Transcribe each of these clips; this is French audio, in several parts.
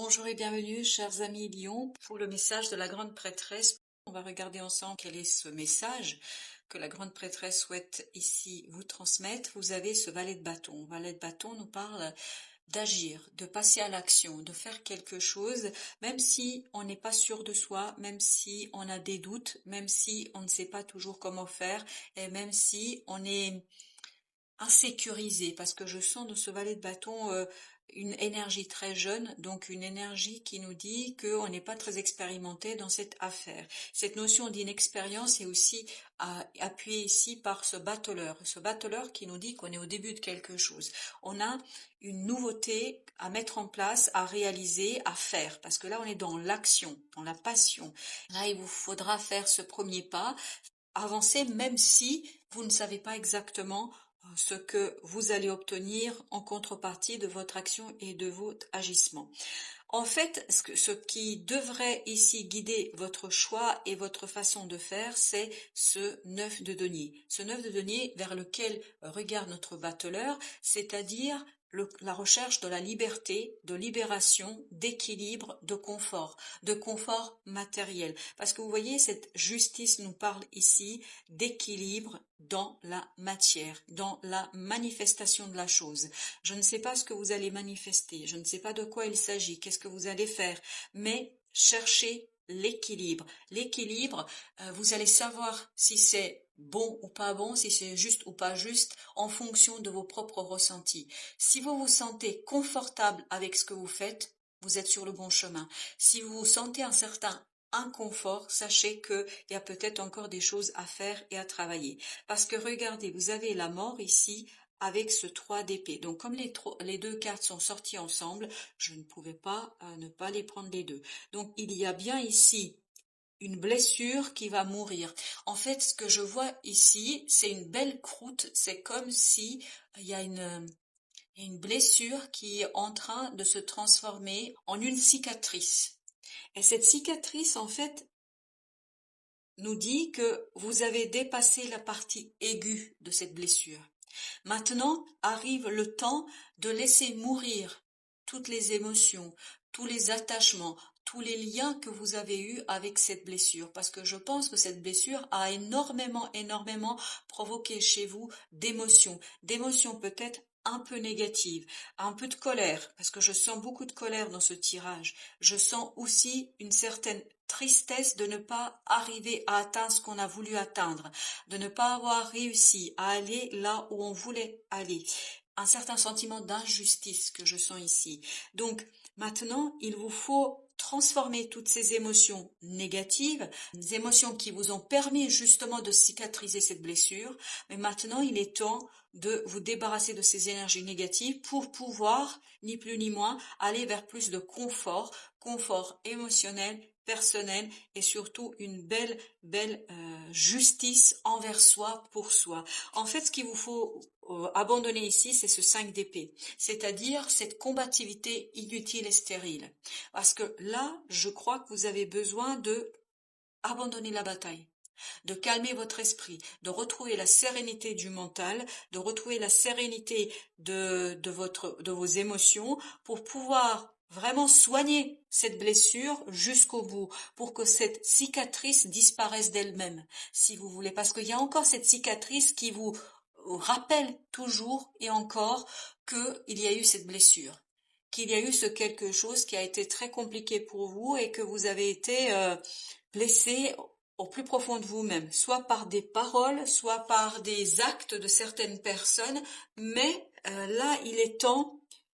Bonjour et bienvenue, chers amis Lion, pour le message de la grande prêtresse. On va regarder ensemble quel est ce message que la grande prêtresse souhaite ici vous transmettre. Vous avez ce valet de bâton. Le valet de bâton nous parle d'agir, de passer à l'action, de faire quelque chose, même si on n'est pas sûr de soi, même si on a des doutes, même si on ne sait pas toujours comment faire, et même si on est insécurisé, parce que je sens dans ce valet de bâton une énergie très jeune, donc une énergie qui nous dit qu'on n'est pas très expérimenté dans cette affaire. Cette notion d'inexpérience est aussi appuyée ici par ce battleur qui nous dit qu'on est au début de quelque chose. On a une nouveauté à mettre en place, à réaliser, à faire, parce que là on est dans l'action, dans la passion. Là il vous faudra faire ce premier pas, avancer même si vous ne savez pas exactement ce que vous allez obtenir en contrepartie de votre action et de votre agissement. En fait, ce qui devrait ici guider votre choix et votre façon de faire, c'est ce 9 de denier. Ce 9 de denier vers lequel regarde notre battleur, c'est-à-dire la recherche de la liberté, de libération, d'équilibre, de confort matériel. Parce que vous voyez, cette justice nous parle ici d'équilibre dans la matière, dans la manifestation de la chose. Je ne sais pas ce que vous allez manifester, je ne sais pas de quoi il s'agit, qu'est-ce que vous allez faire, mais cherchez l'équilibre. L'équilibre, vous allez savoir si c'est bon ou pas bon, si c'est juste ou pas juste, en fonction de vos propres ressentis. Si vous vous sentez confortable avec ce que vous faites, vous êtes sur le bon chemin. Si vous vous sentez un certain inconfort, sachez qu'il y a peut-être encore des choses à faire et à travailler. Parce que regardez, vous avez la mort ici avec ce 3 d'épée. Donc comme les deux cartes sont sorties ensemble, je ne pouvais pas ne pas les prendre les deux. Donc il y a bien ici une blessure qui va mourir. En fait, ce que je vois ici, c'est une belle croûte. C'est comme si il y a une blessure qui est en train de se transformer en une cicatrice. Et cette cicatrice, en fait, nous dit que vous avez dépassé la partie aiguë de cette blessure. Maintenant arrive le temps de laisser mourir toutes les émotions, tous les attachements, tous les liens que vous avez eus avec cette blessure, parce que je pense que cette blessure a énormément provoqué chez vous d'émotions peut-être un peu négatives, un peu de colère, parce que je sens beaucoup de colère dans ce tirage. Je sens aussi une certaine tristesse de ne pas arriver à atteindre ce qu'on a voulu atteindre, de ne pas avoir réussi à aller là où on voulait aller. Un certain sentiment d'injustice que je sens ici. Donc maintenant, il vous faut transformer toutes ces émotions négatives, des émotions qui vous ont permis justement de cicatriser cette blessure, mais maintenant il est temps de vous débarrasser de ces énergies négatives pour pouvoir, ni plus ni moins, aller vers plus de confort émotionnel, personnel et surtout une belle justice envers soi, pour soi. En fait, ce qu'il vous faut abandonner ici, c'est ce 5 d'épée, c'est-à-dire cette combativité inutile et stérile. Parce que là, je crois que vous avez besoin de abandonner la bataille, de calmer votre esprit, de retrouver la sérénité du mental, de retrouver la sérénité de vos émotions pour pouvoir vraiment soigner cette blessure jusqu'au bout, pour que cette cicatrice disparaisse d'elle-même, si vous voulez, parce qu'il y a encore cette cicatrice qui vous rappelle toujours et encore qu'il y a eu cette blessure, qu'il y a eu ce quelque chose qui a été très compliqué pour vous et que vous avez été blessé au plus profond de vous-même, soit par des paroles, soit par des actes de certaines personnes, mais là, il est temps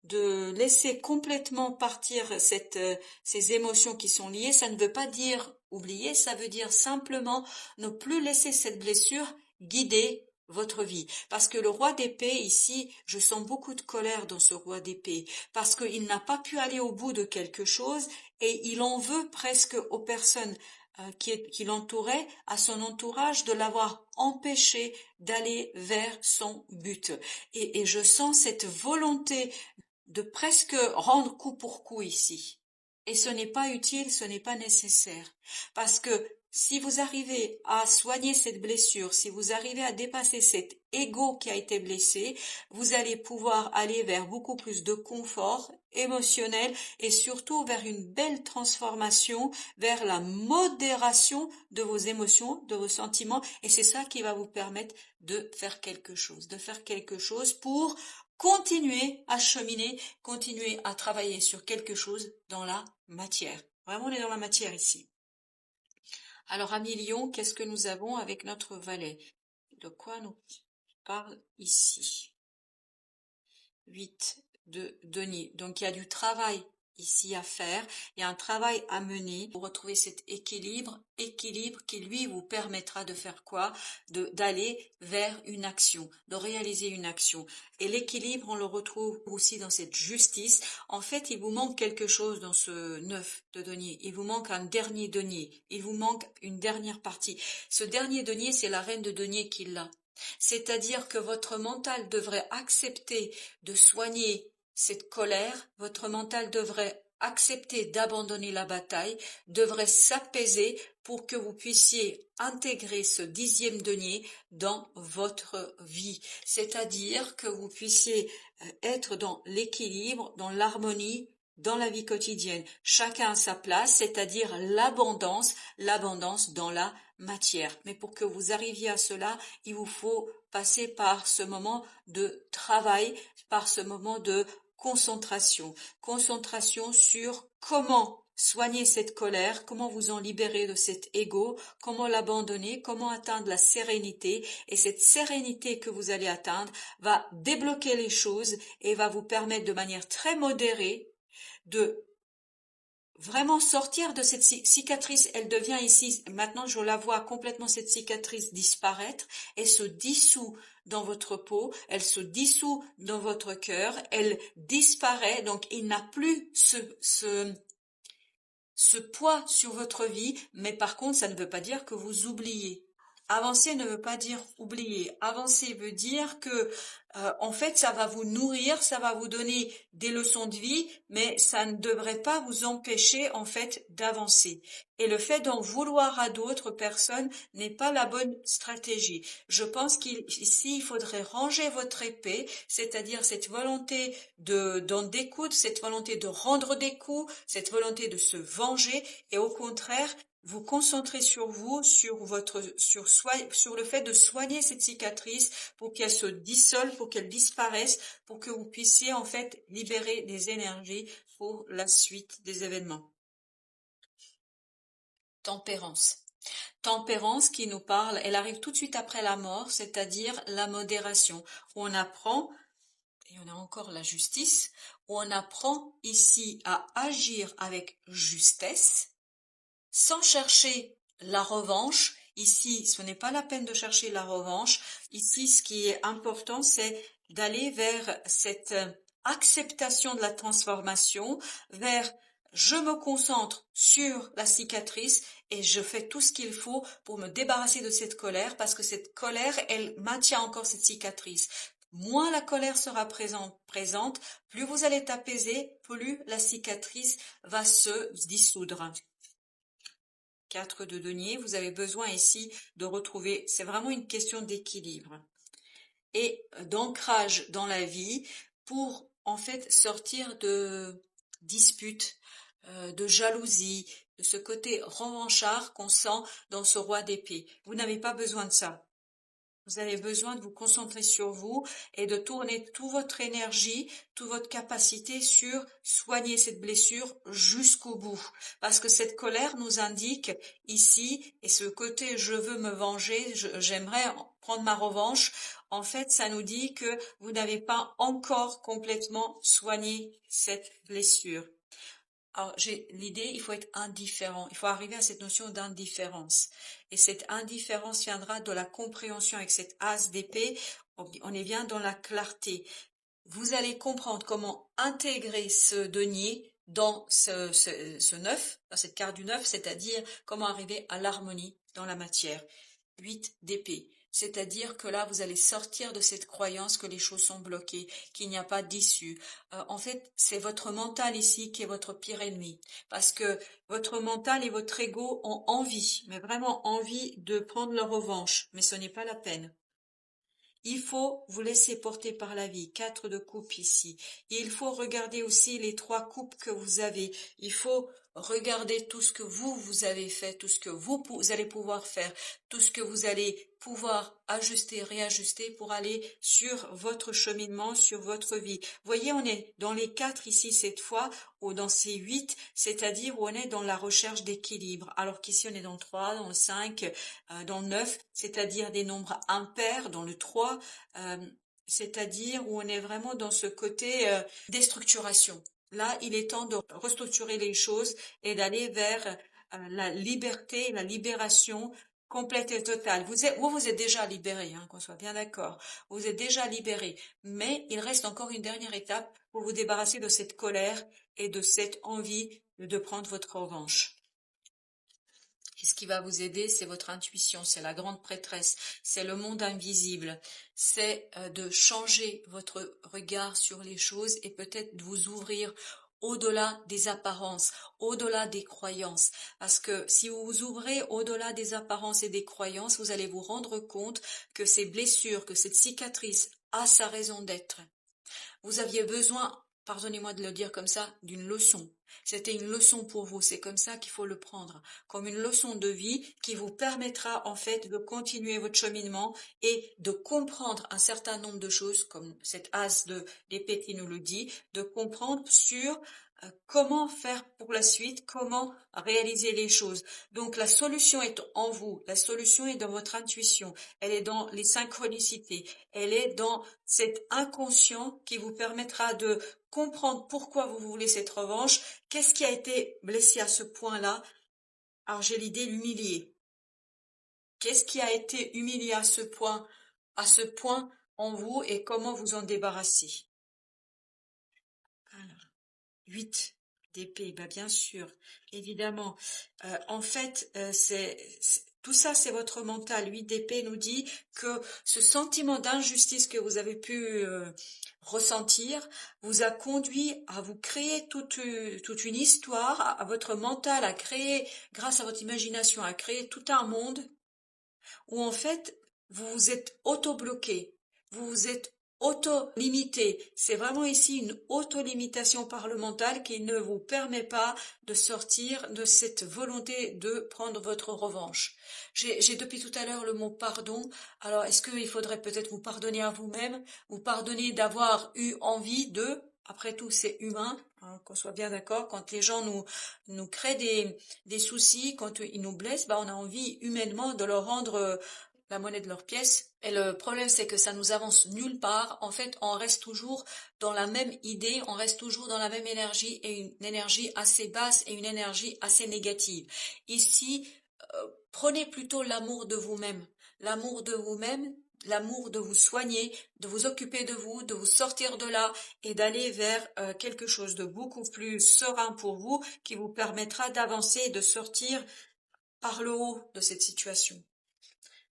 de laisser complètement partir ces émotions qui sont liées. Ça ne veut pas dire oublier, ça veut dire simplement ne plus laisser cette blessure guider votre vie. Parce que le roi d'épée, ici, je sens beaucoup de colère dans ce roi d'épée, parce qu'il n'a pas pu aller au bout de quelque chose et il en veut presque aux personnes qui l'entourait, à son entourage, de l'avoir empêché d'aller vers son but. Et je sens cette volonté de presque rendre coup pour coup ici. Et ce n'est pas utile, ce n'est pas nécessaire. Parce que Si vous arrivez à soigner cette blessure, si vous arrivez à dépasser cet ego qui a été blessé, vous allez pouvoir aller vers beaucoup plus de confort émotionnel et surtout vers une belle transformation, vers la modération de vos émotions, de vos sentiments. Et c'est ça qui va vous permettre de faire quelque chose pour continuer à cheminer, continuer à travailler sur quelque chose dans la matière. Vraiment, on est dans la matière ici. Alors, amis Lion, qu'est-ce que nous avons avec notre valet? De quoi nous parle ici? 8 de denier. Donc, il y a du travail ici à faire. Il y a un travail à mener pour retrouver cet équilibre qui, lui, vous permettra de faire quoi? D'aller vers une action, de réaliser une action. Et l'équilibre, on le retrouve aussi dans cette justice. En fait, il vous manque quelque chose dans ce 9 de denier. Il vous manque un dernier denier. Il vous manque une dernière partie. Ce dernier denier, c'est la reine de denier qui l'a. C'est-à-dire que votre mental devrait accepter de soigner cette colère, votre mental devrait accepter d'abandonner la bataille, devrait s'apaiser pour que vous puissiez intégrer ce 10e denier dans votre vie. C'est-à-dire que vous puissiez être dans l'équilibre, dans l'harmonie, dans la vie quotidienne. Chacun à sa place, c'est-à-dire l'abondance dans la matière. Mais pour que vous arriviez à cela, il vous faut passer par ce moment de travail, par ce moment de concentration sur comment soigner cette colère, comment vous en libérer de cet ego, comment l'abandonner, comment atteindre la sérénité. Et cette sérénité que vous allez atteindre va débloquer les choses et va vous permettre de manière très modérée de vraiment sortir de cette cicatrice. Elle devient ici, maintenant je la vois complètement, cette cicatrice disparaître, elle se dissout dans votre peau, elle se dissout dans votre cœur, elle disparaît, donc il n'a plus ce poids sur votre vie, mais par contre ça ne veut pas dire que vous oubliez. Avancer ne veut pas dire oublier. Avancer veut dire que, en fait, ça va vous nourrir, ça va vous donner des leçons de vie, mais ça ne devrait pas vous empêcher, en fait, d'avancer. Et le fait d'en vouloir à d'autres personnes n'est pas la bonne stratégie. Je pense qu'ici, il faudrait ranger votre épée, c'est-à-dire cette volonté d'en découdre, cette volonté de rendre des coups, cette volonté de se venger, et au contraire, vous concentrez sur vous, sur le fait de soigner cette cicatrice pour qu'elle se dissolve, pour qu'elle disparaisse, pour que vous puissiez en fait libérer des énergies pour la suite des événements. Tempérance. Tempérance qui nous parle, elle arrive tout de suite après la mort, c'est-à-dire la modération. Où on apprend, et on a encore la justice, où on apprend ici à agir avec justesse, sans chercher la revanche. Ici, ce n'est pas la peine de chercher la revanche. Ici, ce qui est important, c'est d'aller vers cette acceptation de la transformation, vers je me concentre sur la cicatrice et je fais tout ce qu'il faut pour me débarrasser de cette colère parce que cette colère, elle maintient encore cette cicatrice. Moins la colère sera présente, plus vous allez t'apaiser, plus la cicatrice va se dissoudre. 4 de denier, vous avez besoin ici de retrouver, c'est vraiment une question d'équilibre et d'ancrage dans la vie pour en fait sortir de disputes, de jalousie, de ce côté revanchard qu'on sent dans ce roi d'épée. Vous n'avez pas besoin de ça. Vous avez besoin de vous concentrer sur vous et de tourner toute votre énergie, toute votre capacité sur soigner cette blessure jusqu'au bout. Parce que cette colère nous indique ici, et ce côté je veux me venger, j'aimerais prendre ma revanche, en fait ça nous dit que vous n'avez pas encore complètement soigné cette blessure. Alors, j'ai l'idée, il faut être indifférent. Il faut arriver à cette notion d'indifférence. Et cette indifférence viendra de la compréhension avec cette as d'épée. On est bien dans la clarté. Vous allez comprendre comment intégrer ce denier dans ce 9, dans cette carte du 9, c'est-à-dire comment arriver à l'harmonie dans la matière. 8 d'épée. C'est-à-dire que là, vous allez sortir de cette croyance que les choses sont bloquées, qu'il n'y a pas d'issue. En fait, c'est votre mental ici qui est votre pire ennemi. Parce que votre mental et votre ego ont envie, mais vraiment envie de prendre leur revanche. Mais ce n'est pas la peine. Il faut vous laisser porter par la vie. 4 de coupe ici. Et il faut regarder aussi les 3 coupes que vous avez. Il faut regarder tout ce que vous avez fait, tout ce que vous allez pouvoir faire, tout ce que vous allez pouvoir ajuster, réajuster pour aller sur votre cheminement, sur votre vie. Voyez, on est dans les 4 ici cette fois, ou dans ces 8, c'est-à-dire où on est dans la recherche d'équilibre. Alors qu'ici on est dans le 3, dans le 5, dans le 9, c'est-à-dire des nombres impairs, dans le 3, euh, c'est-à-dire où on est vraiment dans ce côté déstructuration. Là, il est temps de restructurer les choses et d'aller vers la liberté, la libération complète et totale. Vous êtes déjà libéré, hein, qu'on soit bien d'accord. Vous êtes déjà libéré. Mais il reste encore une dernière étape pour vous débarrasser de cette colère et de cette envie de prendre votre revanche. Et ce qui va vous aider, c'est votre intuition, c'est la grande prêtresse, c'est le monde invisible, c'est de changer votre regard sur les choses et peut-être de vous ouvrir au-delà des apparences, au-delà des croyances. Parce que si vous vous ouvrez au-delà des apparences et des croyances, vous allez vous rendre compte que ces blessures, que cette cicatrice a sa raison d'être. Vous aviez besoin, pardonnez-moi de le dire comme ça, d'une leçon. C'était une leçon pour vous, c'est comme ça qu'il faut le prendre, comme une leçon de vie qui vous permettra en fait de continuer votre cheminement et de comprendre un certain nombre de choses, comme cette as de l'épée qui nous le dit, de comprendre sur comment faire pour la suite, comment réaliser les choses. Donc la solution est en vous, la solution est dans votre intuition, elle est dans les synchronicités, elle est dans cet inconscient qui vous permettra de comprendre pourquoi vous voulez cette revanche, qu'est-ce qui a été blessé à ce point-là. Alors j'ai l'idée l'humilier. Qu'est-ce qui a été humilié à ce point en vous et comment vous en débarrasser. Alors, 8 d'épée, bah bien sûr, évidemment. En fait, tout ça, c'est votre mental. 8 d'épée nous dit que ce sentiment d'injustice que vous avez pu ressentir vous a conduit à vous créer toute une histoire, à votre mental, à créer, grâce à votre imagination, à créer tout un monde où en fait, vous vous êtes auto-bloqué, vous vous êtes auto-limité. C'est vraiment ici une auto-limitation par le mental qui ne vous permet pas de sortir de cette volonté de prendre votre revanche. J'ai depuis tout à l'heure le mot pardon. Alors, est-ce qu'il faudrait peut-être vous pardonner à vous-même, vous pardonner d'avoir eu envie de... Après tout, c'est humain, hein, qu'on soit bien d'accord. Quand les gens nous créent des soucis, quand ils nous blessent, bah, on a envie humainement de leur rendre la monnaie de leur pièce. Et le problème, c'est que ça nous avance nulle part. En fait, on reste toujours dans la même idée, on reste toujours dans la même énergie et une énergie assez basse et une énergie assez négative. Ici, prenez plutôt l'amour de vous-même. L'amour de vous-même, l'amour de vous soigner, de vous occuper de vous sortir de là et d'aller vers quelque chose de beaucoup plus serein pour vous qui vous permettra d'avancer et de sortir par le haut de cette situation.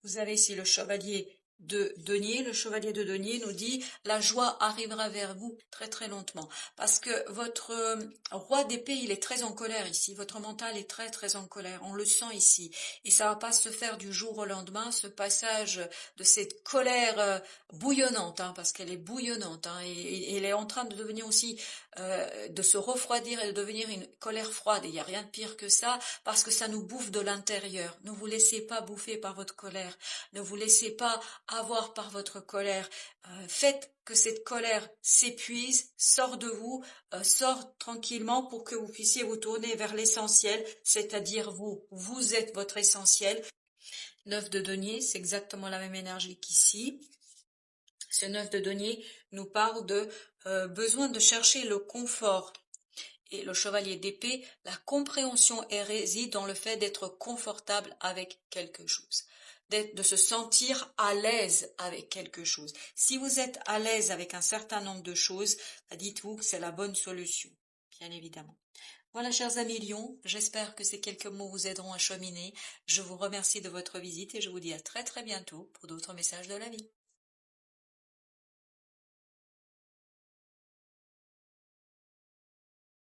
Vous avez ici le chevalier de denier. Le chevalier de denier nous dit la joie arrivera vers vous très très lentement parce que votre roi d'épée il est très en colère ici, votre mental est très très en colère, on le sent ici et ça va pas se faire du jour au lendemain ce passage de cette colère bouillonnante hein, parce qu'elle est bouillonnante hein, et elle est en train de devenir aussi de se refroidir et de devenir une colère froide et il n'y a rien de pire que ça parce que ça nous bouffe de l'intérieur. Ne vous laissez pas bouffer par votre colère, ne vous laissez pas avoir par votre colère. Faites que cette colère s'épuise, sort de vous, sort tranquillement pour que vous puissiez vous tourner vers l'essentiel, c'est-à-dire vous. Vous êtes votre essentiel. 9 de denier, c'est exactement la même énergie qu'ici. Ce 9 de denier nous parle de besoin de chercher le confort. Et le chevalier d'épée, la compréhension réside dans le fait d'être confortable avec quelque chose, de se sentir à l'aise avec quelque chose. Si vous êtes à l'aise avec un certain nombre de choses, dites-vous que c'est la bonne solution, bien évidemment. Voilà, chers amis Lions, j'espère que ces quelques mots vous aideront à cheminer. Je vous remercie de votre visite et je vous dis à très très bientôt pour d'autres messages de la vie.